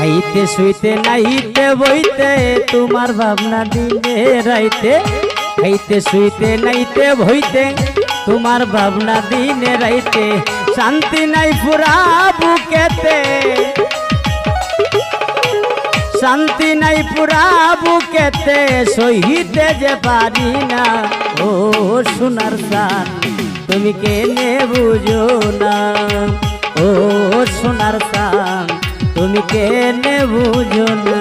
খাইতে শুইতে নাইতে বইতে তোমার ভাবনা দিনে রাইতে, খাইতে শুইতে নাইতে বইতে তোমার ভাবনা দিনে রাইতে, শান্তি নাই পুরা বুকেতে, শান্তি নাই পুরা বুকেতে, সহিতে যে পারি না। ও সোনার চাঁদ তুমি কেনে বুঝো না, ও সোনার চাঁদ তুমি কেনে বুঝো না।